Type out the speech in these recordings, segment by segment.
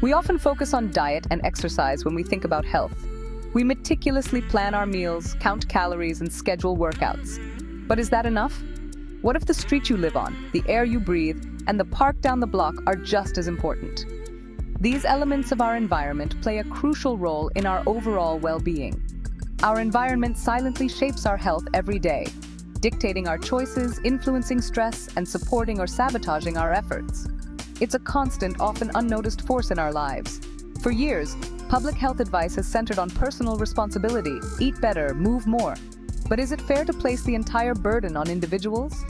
We often focus on diet and exercise when we think about health. We meticulously plan our meals, count calories, and schedule workouts. But is that enough? What if the street you live on, the air you breathe, and the park down the block are just as important? These elements of our environment play a crucial role in our overall well-being. Our environment silently shapes our health every day, dictating our choices, influencing stress, and supporting or sabotaging our efforts. It's a constant, often unnoticed force in our lives. For years, public health advice has centered on personal responsibility: eat better, move more. But is it fair to place the entire burden on individuals?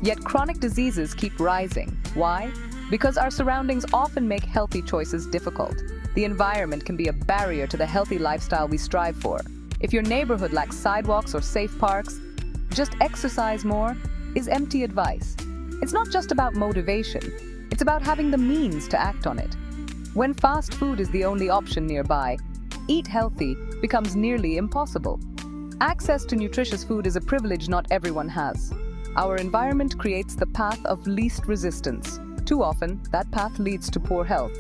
Yet chronic diseases keep rising. Why? Because our surroundings often make healthy choices difficult. The environment can be a barrier to the healthy lifestyle we strive for. If your neighborhood lacks sidewalks or safe parks, just exercise more is empty advice. It's not just about motivation, it's about having the means to act on it. When fast food is the only option nearby, eat healthy becomes nearly impossible. Access to nutritious food is a privilege not everyone has. Our environment creates the path of least resistance. Too often, that path leads to poor health.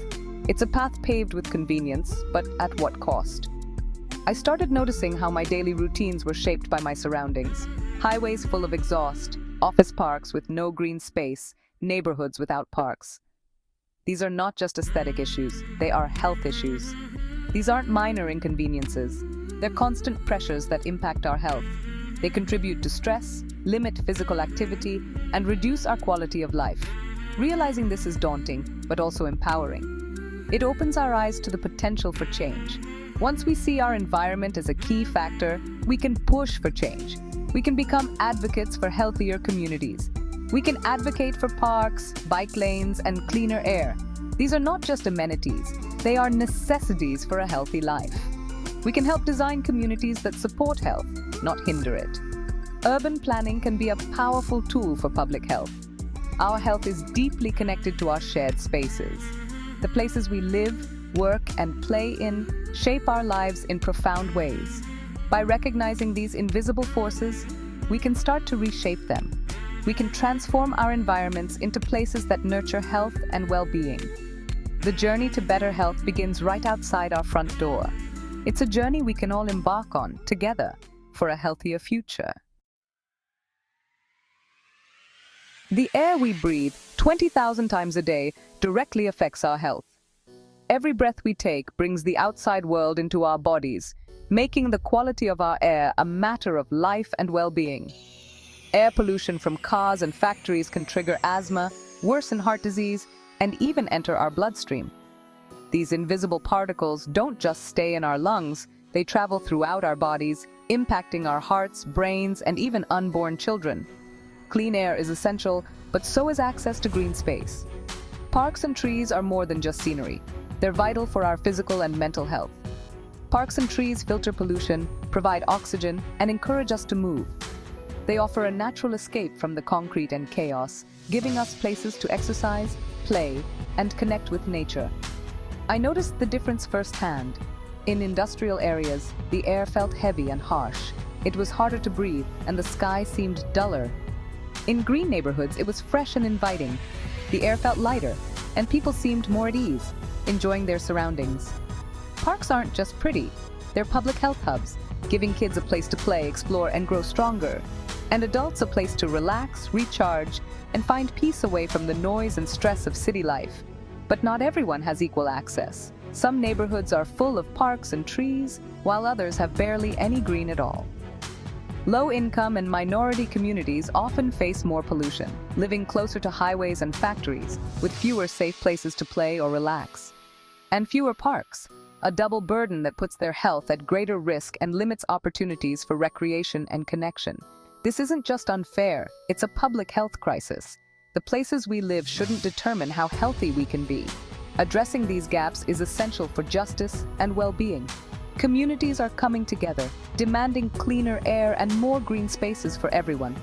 It's a path paved with convenience, but at what cost? I started noticing how my daily routines were shaped by my surroundings. Highways full of exhaust, office parks with no green space, neighborhoods without parks. These are not just aesthetic issues, they are health issues. These aren't minor inconveniences. They're constant pressures that impact our health. They contribute to stress, limit physical activity, and reduce our quality of life. Realizing this is daunting, but also empowering. It opens our eyes to the potential for change. Once we see our environment as a key factor, we can push for change. We can become advocates for healthier communities. We can advocate for parks, bike lanes, and cleaner air. These are not just amenities, they are necessities for a healthy life. We can help design communities that support health, not hinder it. Urban planning can be a powerful tool for public health. Our health is deeply connected to our shared spaces. The places we live, work, and play in shape our lives in profound ways. By recognizing these invisible forces, we can start to reshape them. We can transform our environments into places that nurture health and well-being. The journey to better health begins right outside our front door. It's a journey we can all embark on together for a healthier future. The air we breathe 20,000 times a day directly affects our health. Every breath we take brings the outside world into our bodies, making the quality of our air a matter of life and well-being. Air pollution from cars and factories can trigger asthma, worsen heart disease, and even enter our bloodstream. These invisible particles don't just stay in our lungs, they travel throughout our bodies, impacting our hearts, brains, and even unborn children. Clean air is essential, but so is access to green space. Parks and trees are more than just scenery. They're vital for our physical and mental health. Parks and trees filter pollution, provide oxygen, and encourage us to move. They offer a natural escape from the concrete and chaos, giving us places to exercise, play, and connect with nature. I noticed the difference firsthand. In industrial areas, the air felt heavy and harsh. It was harder to breathe, and the sky seemed duller. In green neighborhoods, it was fresh and inviting. The air felt lighter, and people seemed more at ease, enjoying their surroundings. Parks aren't just pretty, they're public health hubs, giving kids a place to play, explore, and grow stronger, and adults a place to relax, recharge, and find peace away from the noise and stress of city life. But not everyone has equal access. Some neighborhoods are full of parks and trees, while others have barely any green at all. Low-income and minority communities often face more pollution, living closer to highways and factories, with fewer safe places to play or relax. And fewer parks, a double burden that puts their health at greater risk and limits opportunities for recreation and connection. This isn't just unfair, it's a public health crisis. The places we live shouldn't determine how healthy we can be. Addressing these gaps is essential for justice and well-being. Communities are coming together, demanding cleaner air and more green spaces for everyone.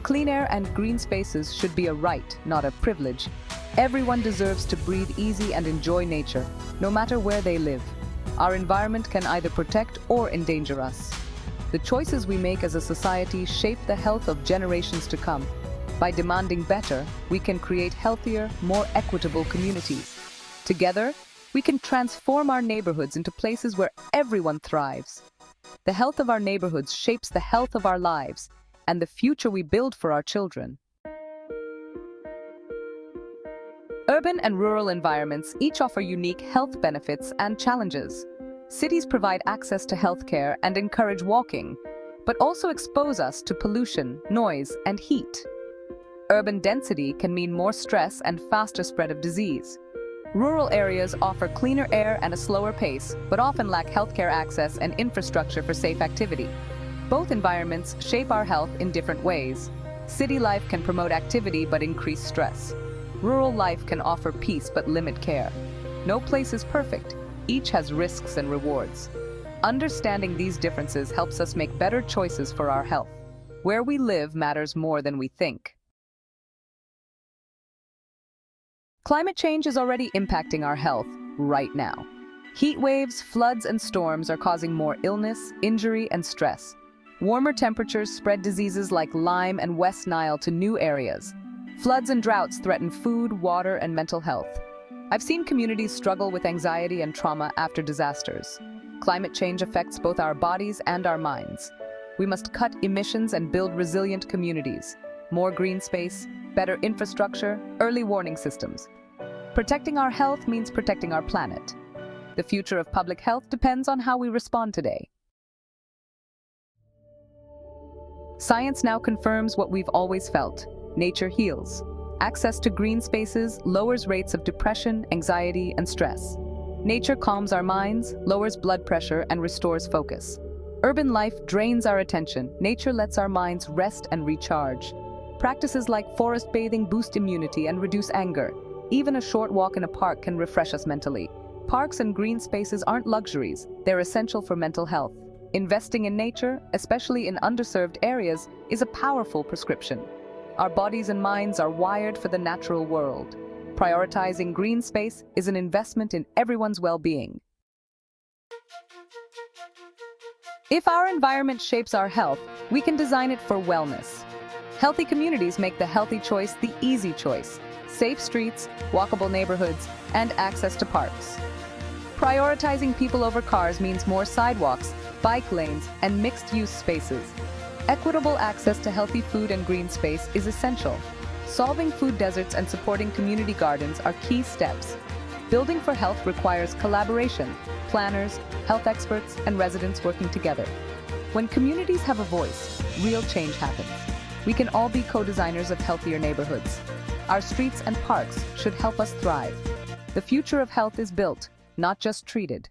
Clean air and green spaces should be a right, not a privilege. Everyone deserves to breathe easy and enjoy nature, no matter where they live. Our environment can either protect or endanger us. The choices we make as a society shape the health of generations to come. By demanding better, we can create healthier, more equitable communities. Together, we can transform our neighborhoods into places where everyone thrives. The health of our neighborhoods shapes the health of our lives and the future we build for our children. Urban and rural environments each offer unique health benefits and challenges. Cities provide access to healthcare and encourage walking, but also expose us to pollution, noise, and heat. Urban density can mean more stress and faster spread of disease. Rural areas offer cleaner air and a slower pace, but often lack healthcare access and infrastructure for safe activity. Both environments shape our health in different ways. City life can promote activity but increase stress. Rural life can offer peace but limit care. No place is perfect. Each has risks and rewards. Understanding these differences helps us make better choices for our health. Where we live matters more than we think. Climate change is already impacting our health right now. Heat waves, floods, and storms are causing more illness, injury, and stress. Warmer temperatures spread diseases like Lyme and West Nile to new areas. Floods and droughts threaten food, water, and mental health. I've seen communities struggle with anxiety and trauma after disasters. Climate change affects both our bodies and our minds. We must cut emissions and build resilient communities. More green space, better infrastructure, early warning systems. Protecting our health means protecting our planet. The future of public health depends on how we respond today. Science now confirms what we've always felt. Nature heals. Access to green spaces lowers rates of depression, anxiety, and stress. Nature calms our minds, lowers blood pressure, and restores focus. Urban life drains our attention. Nature lets our minds rest and recharge. Practices like forest bathing boost immunity and reduce anger. Even a short walk in a park can refresh us mentally. Parks and green spaces aren't luxuries. They're essential for mental health. Investing in nature, especially in underserved areas, is a powerful prescription. Our bodies and minds are wired for the natural world. Prioritizing green space is an investment in everyone's well-being. If our environment shapes our health, we can design it for wellness. Healthy communities make the healthy choice the easy choice. Safe streets, walkable neighborhoods, and access to parks. Prioritizing people over cars means more sidewalks, bike lanes, and mixed-use spaces. Equitable access to healthy food and green space is essential. Solving food deserts and supporting community gardens are key steps. Building for health requires collaboration, planners, health experts, and residents working together. When communities have a voice, real change happens. We can all be co-designers of healthier neighborhoods. Our streets and parks should help us thrive. The future of health is built, not just treated.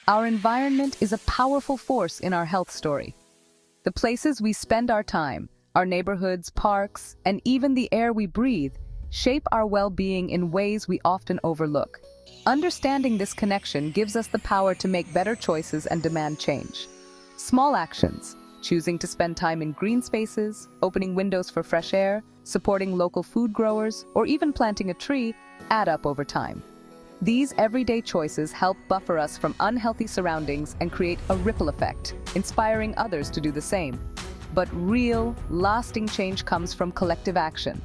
Our environment is a powerful force in our health story. The places we spend our time, our neighborhoods, parks, and even the air we breathe, shape our well-being in ways we often overlook. Understanding this connection gives us the power to make better choices and demand change. Small actions, choosing to spend time in green spaces, opening windows for fresh air, supporting local food growers, or even planting a tree, add up over time. These everyday choices help buffer us from unhealthy surroundings and create a ripple effect, inspiring others to do the same. But real, lasting change comes from collective action.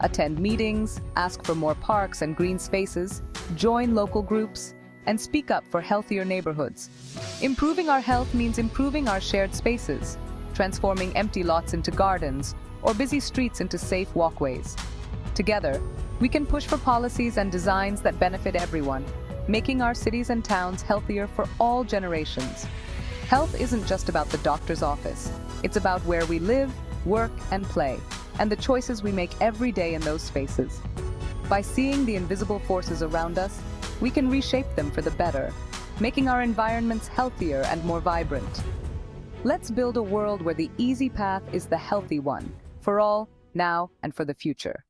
Attend meetings, ask for more parks and green spaces, join local groups, and speak up for healthier neighborhoods. Improving our health means improving our shared spaces, transforming empty lots into gardens, or busy streets into safe walkways. Together, we can push for policies and designs that benefit everyone, making our cities and towns healthier for all generations. Health isn't just about the doctor's office. It's about where we live, work, and play, and the choices we make every day in those spaces. By seeing the invisible forces around us, we can reshape them for the better, making our environments healthier and more vibrant. Let's build a world where the easy path is the healthy one, for all, now, and for the future.